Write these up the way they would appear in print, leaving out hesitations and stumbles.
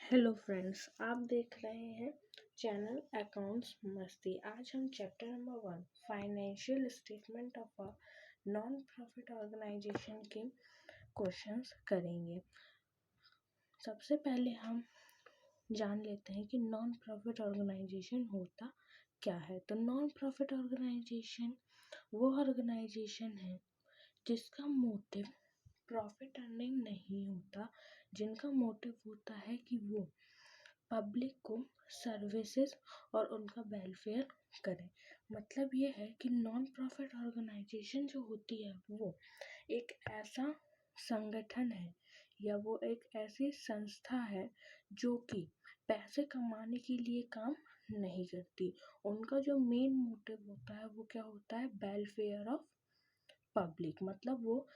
Hello friends, आप देख रहे हैं चैनल अकाउंट्स मस्ती। आज हम chapter number 1 financial statement of a non profit organisation के क्वेश्चंस करेंगे। सबसे पहले हम जान लेते हैं कि नॉन प्रॉफिट ऑर्गेनाइजेशन होता क्या है। तो नॉन प्रॉफिट ऑर्गेनाइजेशन वो ऑर्गेनाइजेशन है जिसका मोटिव प्रॉफिट अर्निंग नहीं होता, जिनका मोटिव होता है कि वो पब्लिक को सर्विसेज और उनका वेलफेयर करें। मतलब ये है कि नॉन प्रॉफिट ऑर्गेनाइजेशन जो होती है वो एक ऐसा संगठन है या वो एक ऐसी संस्था है जो कि पैसे कमाने के लिए काम नहीं करती। उनका जो मेन मोटिव होता है वो क्या होता है, वेलफेयर ऑफ पब्लिक। मतलब वो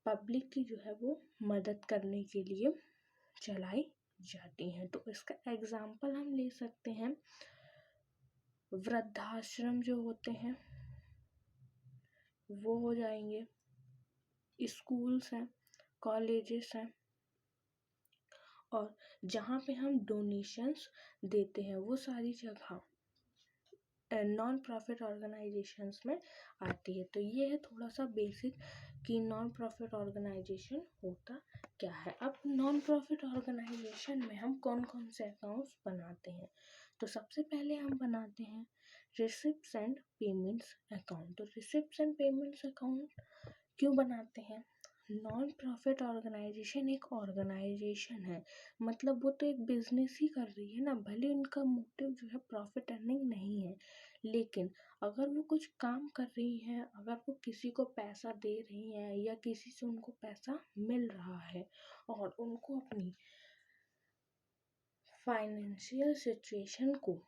पब्लिक की जो है वो मदद करने के लिए चलाई जाती हैं। तो इसका एग्जाम्पल हम ले सकते हैं, वृद्धाश्रम जो होते हैं वो हो जाएंगे, स्कूल्स हैं, कॉलेजेस हैं, और जहाँ पे हम डोनेशंस देते हैं वो सारी जगह नॉन प्रॉफिट ऑर्गेनाइजेशंस में आती है। तो ये है थोड़ा सा बेसिक कि नॉन प्रॉफिट ऑर्गेनाइजेशन होता क्या है। अब नॉन प्रॉफिट ऑर्गेनाइजेशन में हम कौन कौन से अकाउंट्स बनाते हैं। तो सबसे पहले हम बनाते हैं रिसिप्ट्स एंड पेमेंट्स अकाउंट। तो रिसिप्ट्स एंड पेमेंट्स अकाउंट क्यों बनाते हैं? नॉन प्रॉफिट ऑर्गेनाइजेशन एक ऑर्गेनाइजेशन है, मतलब वो तो एक बिजनेस ही कर रही है ना। भले उनका मोटिव जो है प्रॉफिट अर्निंग नहीं है, लेकिन अगर वो कुछ काम कर रही हैं, अगर वो किसी को पैसा दे रही हैं या किसी से उनको पैसा मिल रहा है और उनको अपनी फाइनेंशियल सिचुएशन को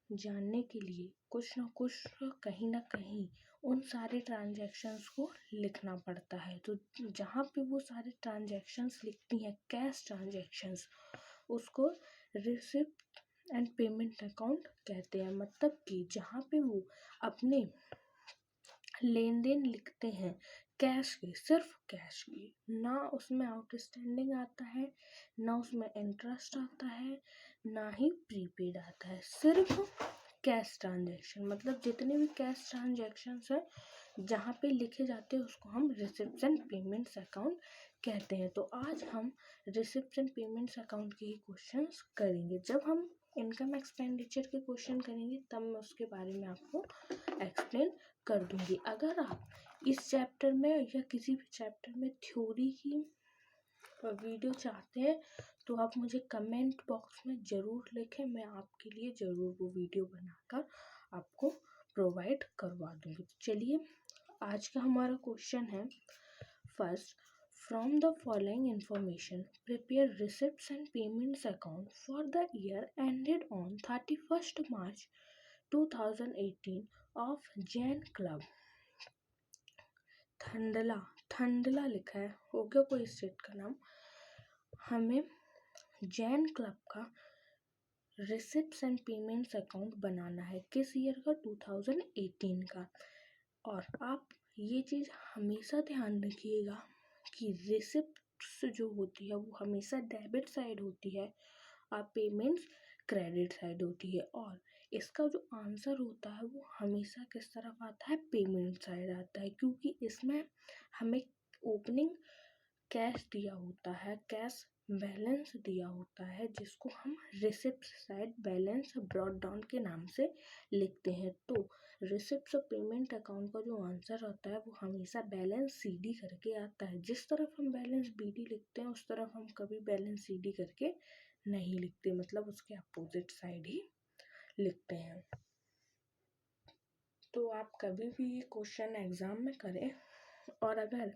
जानने के लिए कुछ ना कहीं उन सारे ट्रांजैक्शंस को लिखना पड़ता है। तो जहाँ पे वो सारे ट्रांजैक्शंस लिखती हैं, कैश ट्रांजैक्शंस, उसको रिसिप्ट एंड पेमेंट अकाउंट कहते हैं। मतलब कि जहाँ पे वो अपने लेन देन लिखते हैं कैश के, सिर्फ कैश की, ना उसमें आउटस्टैंडिंग आता है, ना उसमें इंटरेस्ट आता है, ना ही प्रीपेड आता है, सिर्फ कैश ट्रांजैक्शन। मतलब जितने भी कैश ट्रांजैक्शंस हैं जहाँ पे लिखे जाते हैं उसको हम रिसिप्ट्स एंड पेमेंट्स अकाउंट कहते हैं। तो आज हम रिसिप्ट्स एंड पेमेंट्स अकाउंट के ही क्वेश्चंस करेंगे। जब हम इनकम एक्सपेंडिचर के क्वेश्चन करेंगे तब मैं उसके बारे में आपको एक्सप्लेन कर दूंगी। अगर आप इस चैप्टर में या किसी भी चैप्टर में थ्योरी की वीडियो चाहते हैं तो आप मुझे कमेंट बॉक्स में ज़रूर लिखें, मैं आपके लिए ज़रूर वो वीडियो बनाकर आपको प्रोवाइड करवा दूंगी। तो चलिए आज का हमारा क्वेश्चन है, first, from the following information prepare receipts and payments account for the year ended on 31 March 2018 of Jain club. Thandla लिखा है, हो गया कोई स्टेट का नाम। हमें जैन क्लब का रिसिप्ट्स एंड पेमेंट्स अकाउंट बनाना है। किस ईयर का? 2018 का। और आप ये चीज़ हमेशा ध्यान रखिएगा कि रिसिप्ट्स जो होती है वो हमेशा डेबिट साइड होती है और पेमेंट्स क्रेडिट साइड होती है। और इसका जो आंसर होता है वो हमेशा किस तरफ आता है? पेमेंट साइड आता है, क्योंकि इसमें हमें ओपनिंग कैश दिया होता है, कैश बैलेंस दिया होता है, जिसको हम receipt side balance brought down के नाम से लिखते हैं। तो रिसिप्ट और पेमेंट अकाउंट का जो आंसर होता है वो हमेशा बैलेंस सीडी करके आता है। जिस तरफ हम बैलेंस बीडी लिखते हैं उस तरफ हम कभी बैलेंस सीडी करके नहीं लिखते, मतलब उसके अपोजिट साइड ही लिखते हैं। तो आप कभी भी ये क्वेश्चन एग्ज़ाम में करें और अगर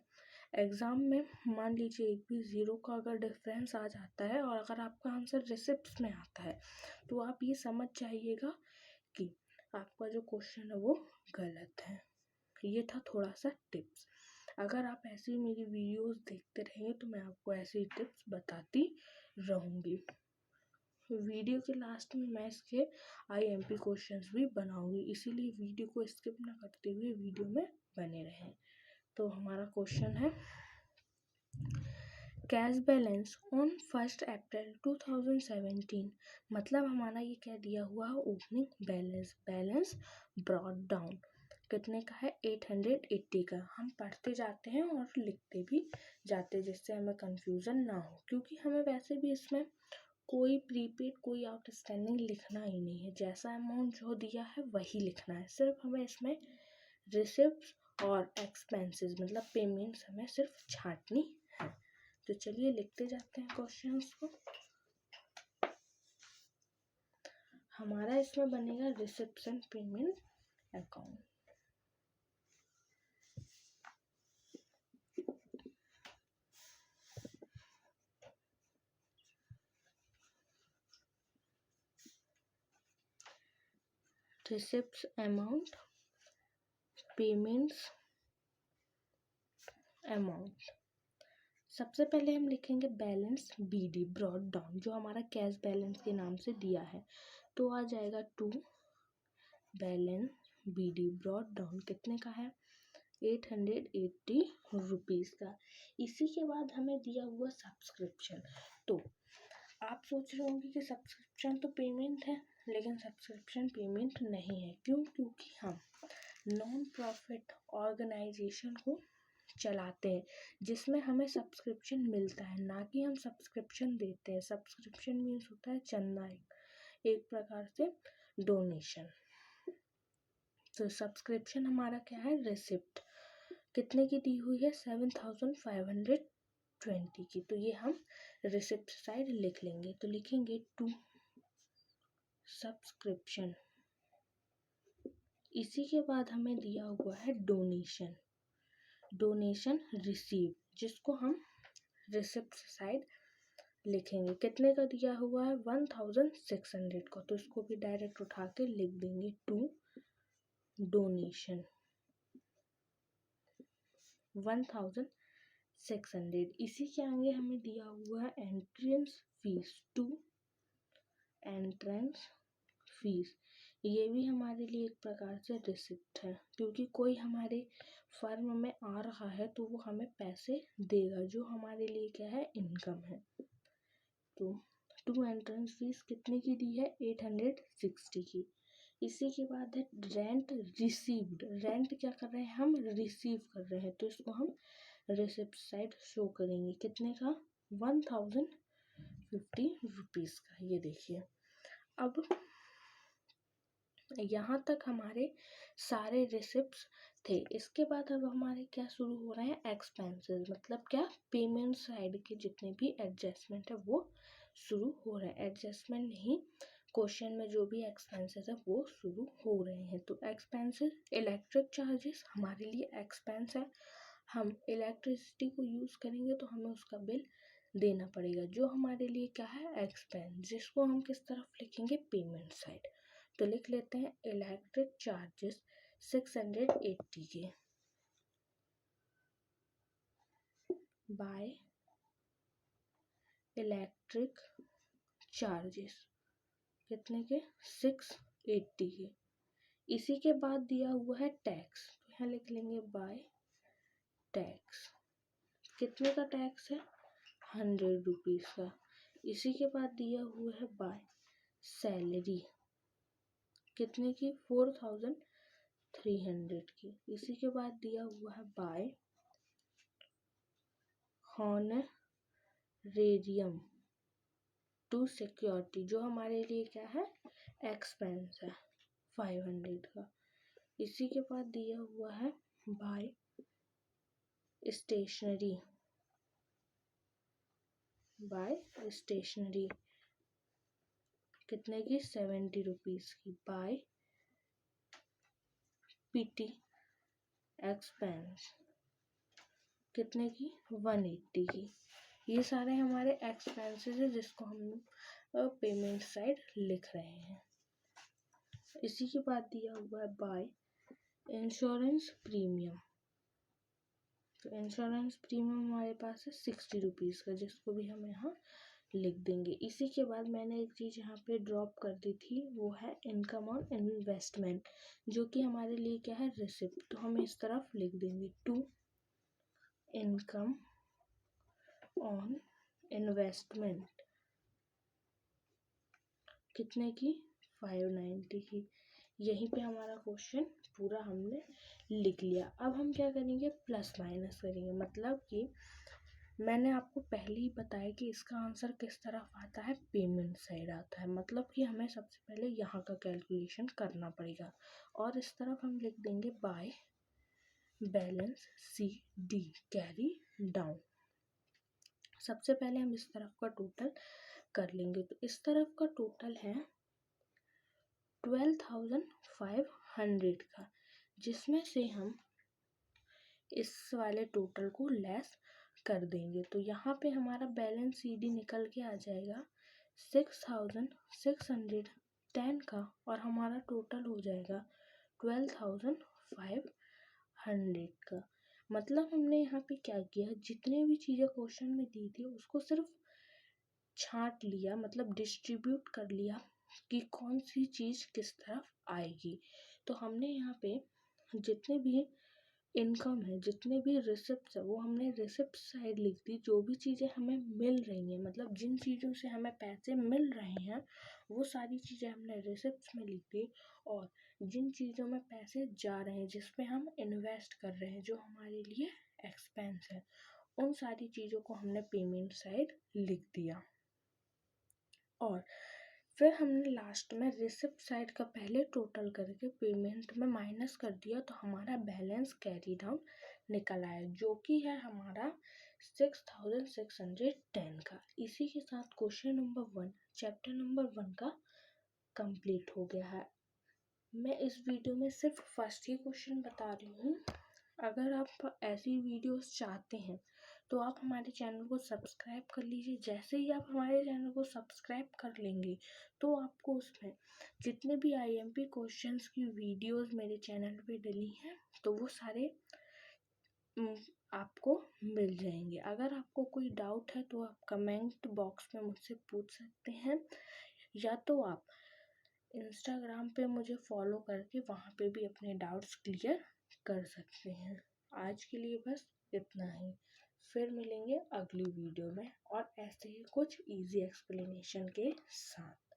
एग्ज़ाम में मान लीजिए एक भी ज़ीरो का अगर डिफरेंस आ जाता है और अगर आपका आंसर रिसिप्ट्स में आता है तो आप ये समझ जाइएगा कि आपका जो क्वेश्चन है वो गलत है। ये था थोड़ा सा टिप्स। अगर आप ऐसी मेरी वीडियोस देखते रहेंगे तो मैं आपको ऐसी टिप्स बताती रहूँगी। वीडियो के लास्ट में मैं इसके IMP क्वेश्चंस भी बनाऊंगी, इसीलिए वीडियो को स्किप ना करते हुए वीडियो में बने रहें। तो हमारा क्वेश्चन है, कैश बैलेंस ऑन 1 अप्रैल 2017, मतलब हमारा ये क्या दिया हुआ है, ओपनिंग बैलेंस ब्रॉट डाउन कितने का है, 880 का। हम पढ़ते जाते हैं और लिखते भी जाते हैं जिससे हमें कंफ्यूजन ना हो, क्योंकि हमें वैसे भी इसमें कोई प्रीपेड कोई आउटस्टैंडिंग लिखना ही नहीं है, जैसा अमाउंट जो दिया है वही लिखना है। सिर्फ हमें इसमें रिसिप्ट्स और एक्सपेंसेस मतलब पेमेंट्स हमें सिर्फ छांटनी है। तो चलिए लिखते जाते हैं क्वेश्चंस को। हमारा इसमें बनेगा receipts and payment account. Receipts amount, payments amount. सबसे पहले हम लिखेंगे बैलेंस बीडी ब्रॉट डाउन, जो हमारा कैश बैलेंस के नाम से दिया है। तो आ जाएगा to balance BD brought down कितने का है, 880 रुपीज़ का। इसी के बाद हमें दिया हुआ सब्सक्रिप्शन। तो आप सोच रहे होंगे कि सब्सक्रिप्शन तो पेमेंट है, लेकिन सब्सक्रिप्शन पेमेंट नहीं है। क्यों? क्योंकि हम नॉन प्रॉफिट ऑर्गेनाइजेशन को चलाते हैं जिसमें हमें सब्सक्रिप्शन मिलता है, ना कि हम सब्सक्रिप्शन देते हैं। सब्सक्रिप्शन मीन्स होता है चंदा, एक प्रकार से डोनेशन। तो सब्सक्रिप्शन हमारा क्या है, रिसिप्ट कितने की दी हुई है, 7520 की। तो ये हम रिसिप्ट साइड लिख लेंगे। तो लिखेंगे टू सब्सक्रिप्शन। इसी के बाद हमें दिया हुआ है डोनेशन, डोनेशन रिसीव, जिसको हम रिसिप्ट साइड लिखेंगे। कितने का दिया हुआ है, 1600 का। तो इसको भी डायरेक्ट उठा के लिख देंगे टू डोनेशन 1600। इसी के आगे हमें दिया हुआ है entrance fees, to entrance fees. ये भी हमारे लिए एक प्रकार से रिसिप्ट है, क्योंकि कोई हमारे फर्म में आ रहा है तो वो हमें पैसे देगा, जो हमारे लिए क्या है, इनकम है। तो टू एंट्रेंस फीस कितने की दी है, 860 की। इसी के बाद है रेंट रिसीव्ड। रेंट क्या कर रहे हैं, हम रिसीव कर रहे हैं, तो इसको हम रिसिप्ट साइड शो करेंगे। कितने का, 1050 रुपीज़ का। ये देखिए, अब यहाँ तक हमारे सारे रिसिप्ट्स थे। इसके बाद अब हमारे क्या शुरू हो रहे हैं, एक्सपेंसेस, मतलब क्या, पेमेंट साइड के जितने भी एडजस्टमेंट है वो शुरू हो रहे हैं। एडजस्टमेंट नहीं, क्वेश्चन में जो भी एक्सपेंसेस है वो शुरू हो रहे हैं। तो एक्सपेंसेस, इलेक्ट्रिक चार्जेस हमारे लिए एक्सपेंस है। हम इलेक्ट्रिसिटी को यूज़ करेंगे तो हमें उसका बिल देना पड़ेगा, जो हमारे लिए क्या है, एक्सपेंस, जिसको हम किस तरफ लिखेंगे, पेमेंट साइड। तो लिख लेते हैं इलेक्ट्रिक चार्जेस 680 के बाय इलेक्ट्रिक चार्जेस कितने के, 680 के। इसी के बाद दिया हुआ है टैक्स, तो यहाँ लिख लेंगे बाय टैक्स। कितने का टैक्स है, 100 रुपीज़ का। इसी के बाद दिया हुआ है बाय सैलरी, कितने की, 4300 की। इसी के बाद दिया हुआ है बाय हॉनरेरियम टू सिक्योरिटी, जो हमारे लिए क्या है, एक्सपेंस है, 500 का। इसी के बाद दिया हुआ है बाय स्टेशनरी, बाय स्टेशनरी कितने की, 70 रुपीज़ की। बाय पीटी एक्सपेंस कितने की, 180 की। ये सारे हमारे एक्सपेंसेस है जिसको हम पेमेंट साइड लिख रहे हैं। इसी के बाद दिया हुआ है बाय इंश्योरेंस प्रीमियम, तो इंश्योरेंस प्रीमियम हमारे पास है 60 रुपीज़ का, जिसको भी हम यहाँ लिख देंगे। इसी के बाद मैंने एक चीज़ यहाँ पे ड्रॉप कर दी थी, वो है इनकम और इन्वेस्टमेंट, जो कि हमारे लिए क्या है, रिसिप्ट। तो हम इस तरफ लिख देंगे टू इनकम ऑन इन्वेस्टमेंट कितने की, 590 की। यहीं पे हमारा क्वेश्चन पूरा हमने लिख लिया। अब हम क्या करेंगे, प्लस माइनस करेंगे। मतलब कि मैंने आपको पहले ही बताया कि इसका आंसर किस तरफ आता है, पेमेंट साइड आता है। मतलब कि हमें सबसे पहले यहाँ का कैलकुलेशन करना पड़ेगा और इस तरफ हम लिख देंगे by balance C D carry down. सबसे पहले हम इस तरफ का टोटल कर लेंगे। तो इस तरफ का टोटल है 12,500 का, जिसमें से हम इस वाले टोटल को लेस कर देंगे। तो यहाँ पे हमारा बैलेंस सीडी निकल के आ जाएगा 6,610 का और हमारा टोटल हो जाएगा 12,500 का। मतलब हमने यहाँ पे क्या किया, जितने भी चीज़ें क्वेश्चन में दी थी उसको सिर्फ छांट लिया, मतलब डिस्ट्रीब्यूट कर लिया कि कौन सी चीज़ किस तरफ आएगी। तो हमने यहाँ पे जितने भी इनकम है, जितने भी रिसिप्ट्स है, वो हमने रिसिप्ट साइड लिख दी। जो भी चीज़ें हमें मिल रही हैं, मतलब जिन चीज़ों से हमें पैसे मिल रहे हैं वो सारी चीज़ें हमने रिसिप्ट्स में लिख दी। और जिन चीज़ों में पैसे जा रहे हैं, जिस पे हम इन्वेस्ट कर रहे हैं, जो हमारे लिए एक्सपेंस है, उन सारी चीज़ों को हमने पेमेंट साइड लिख दिया। और फिर हमने लास्ट में रिसिप्ट साइड का पहले टोटल करके पेमेंट में माइनस कर दिया। तो हमारा बैलेंस कैरी डाउन निकल आया, जो कि है हमारा 6,610 का। इसी के साथ क्वेश्चन नंबर 1, चैप्टर नंबर 1 का कंप्लीट हो गया है। मैं इस वीडियो में सिर्फ फर्स्ट ही क्वेश्चन बता रही हूँ। अगर आप ऐसी वीडियोस चाहते हैं तो आप हमारे चैनल को सब्सक्राइब कर लीजिए। जैसे ही आप हमारे चैनल को सब्सक्राइब कर लेंगे तो आपको उसमें जितने भी आईएमपी क्वेश्चंस की वीडियोस मेरे चैनल पे डली हैं तो वो सारे आपको मिल जाएंगे। अगर आपको कोई डाउट है तो आप कमेंट बॉक्स में मुझसे पूछ सकते हैं, या तो आप इंस्टाग्राम पे मुझे फॉलो करके वहाँ पे भी अपने डाउट्स क्लियर कर सकते हैं। आज के लिए बस इतना ही। फिर मिलेंगे अगली वीडियो में और ऐसे ही कुछ इजी एक्सप्लेनेशन के साथ।